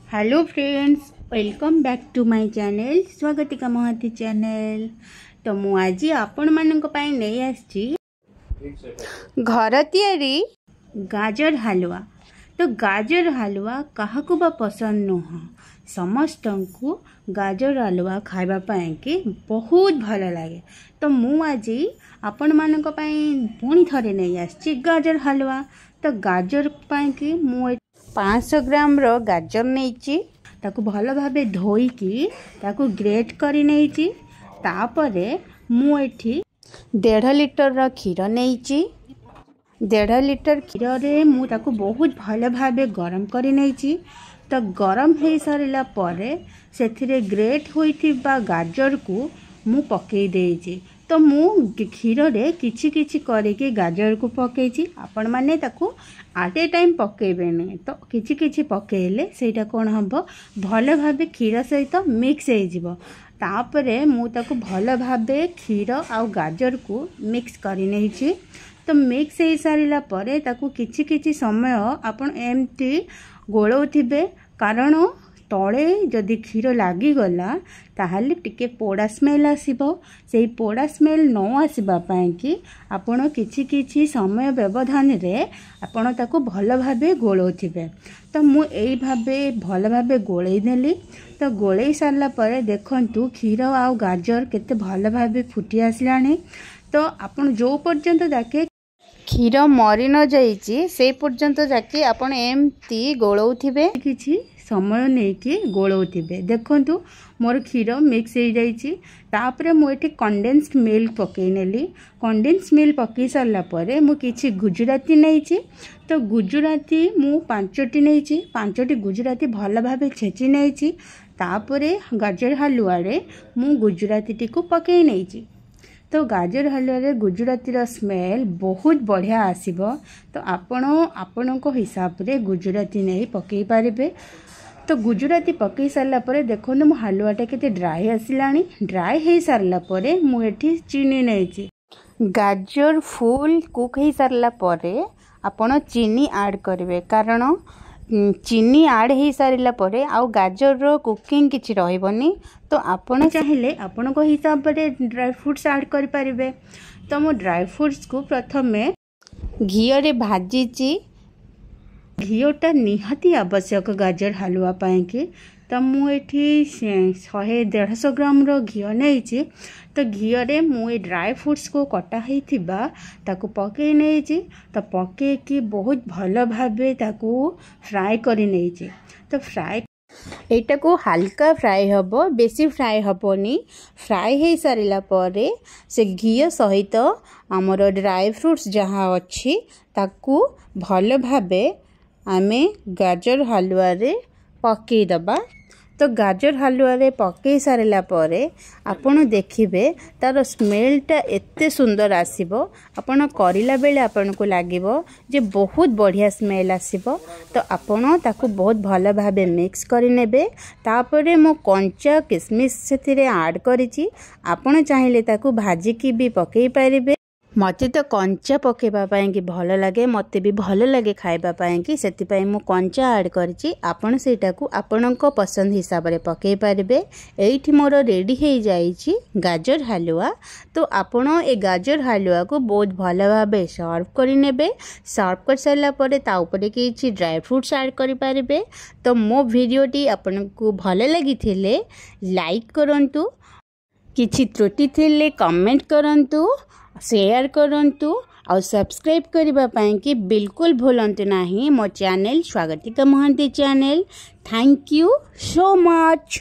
Hello friends, welcome back to my channel Swagatika Mahanti channel. तो मु आज आपण मानक पई नहीं आछि घर तैयारी गाजर हलवा। तो गाजर हलवा काहाकू बा पसंद नुह, समस्त को गाजर हलवा खाइबा पाए कि बहुत भल लगे। तो मु आज आपण मानक पई पुणी थरे नहीं आछि गाजर हलवा। तो गाजर पाए कि मु 500 ग्राम रो गाजर नहीं ताकू भल भावे धोईकी ताकू ग्रेट करी नहीं। तापरे मु एठी 1.5 लिटर रो क्षीर नहीं। 1.5 लिटर क्षीर रे मु ताकू बहुत भल भावे गरम करी नहीं। तो गरम हो सारा परे सेथिरे ग्रेट होइथिबा गाजर को मु पकई देइछि। तो मु क्षीर रे किछि किछि करके गाजर को पकईछि। आपण माने ताकू आट ए टाइम पकेबे नहीं। तो किछि किछि पकेले सेटा कोन हबो भल भावे क्षीर सहित मिक्स हो जिवो। तापरे मु ताकू भल भावे क्षीर आ गाजर को मिक्स करी नहीं। तो मिक्स हो सारा परे ताकू किछि किछि समय आपण एमती गोलौथिबे, कारण तले जदि क्षीर लागिगला ताहले टिके पोड़ा स्मेल आसीबो। सेही पोड़ा स्मेल न आसीबा पई कि आपण किछि किछि समय व्यवधान रे आपण ताकू भल भाबे गोलौथिबे। तो मु एई भाबे भल भाबे गोळेई नेली। तो गोळेई सारला परे देखंतु क्षीर आ गाजर केते भल भाबे फुटी आसलानी। तो आपण जो पर्यंत जाके क्षीर मरी न जाइछि से पर्यंत जाके आपण एमती गोलौथिबे, किछि समय नहीं कि गोलौथिबे। देखंतु मोर क्षीर मिक्स हो जाइछि। तापरे मु एठी कंडेन्स्ड मिल्क पकई नेली। कंडेन्स्ड मिल्क पकई सारला परे मु किछि गुजराती नैछि। तो गुजराती मु 5टी नैछि। 5टी गुजराती भल भाबे छेची नैछि। तापरे गाजर हलवा रे मु गुजराती टिको पकई नैछि। तो गाजर हलवा रे गुजराती रो स्मेल बहुत बढ़िया आसीबो। तो आपण को हिसाब रे गुजराती नहीं पकई पारिबे। तो गुजराती पकई सारला परे देखो मो हलवाटा केते ड्राई आसिलानी। ड्राई हो सारला परे मु एठी चीनी नैछि। गाजर फुल कुक हो सारला परे आपण चीनी ऐड करिवे, कारण चीनी ऐड हो सारला परे आ गाजर रो कुकिंग किछि रहइबनी। तो आपण चाहिले आपण को हिसाब रे ड्राई फ्रूट्स ऐड करि परिबे। तो मो ड्राई फ्रूट्स को प्रथमे घी रे भाजीची। घीटा निहाती आवश्यक गाजर हलवा पाए कि। तो मु एठी 100-150 ग्राम रो घी नैछि। तो घी रे मु ड्राई फ्रूट्स को कटा हिथिबा ताकू पकई नैछि। तो पके कि बहुत भल भाबे ताकू फ्राई करी नैछि। तो फ्राई एटा को हल्का फ्राई हबो, बेसी फ्राई हबोनी। फ्राई हो सारिला परे से घी सहित हमर ड्राई फ्रूट्स जहाँ अछि ताकू भल भाबे आमे गाजर हलवा रे पकई दबा। तो गाजर हलवा रे पकई सारला परे आपण देखिबे तार स्मेलटा एते सुंदर आसीबो। आपण करिला बेले आपण को लागिबो जे बहुत बढ़िया स्मेल आसीबो। तो आपण ताकू बहुत भल भाबे मिक्स करि नेबे। तापरे मो कंचा किशमिश सेथिरे ऐड करिछि। आपण चाहिले ताकू भाजी की भी पकई पारिबे। मते तो कंचा पकेबा पाए कि भल लगे, मते भी भल लगे खाइबा पाए कि सेति पाए मु कंचा ऐड करछि। आपण सेटा को आपणको पसंद हिसाब रे पकेई पारिबे। एठी मोर रेडी हो जाइछि गाजर हलवा। तो आपण ए गाजर हलवा को बहुत भल भाबे सर्व करि नेबे। सर्व कर सारला परे ता ऊपर किछि ड्राई फ्रूट्स ऐड करि पारिबे। तो मो वीडियोटी आपनको भल लागिथिले लाइक करंतु, किछि त्रुटि थिले कमेंट करंतु, शेयर करंतु और सब्सक्राइब करबा पाए कि बिल्कुल भूलंतु नाही मो channel Swagatika Mahanti channel. Thank you so much.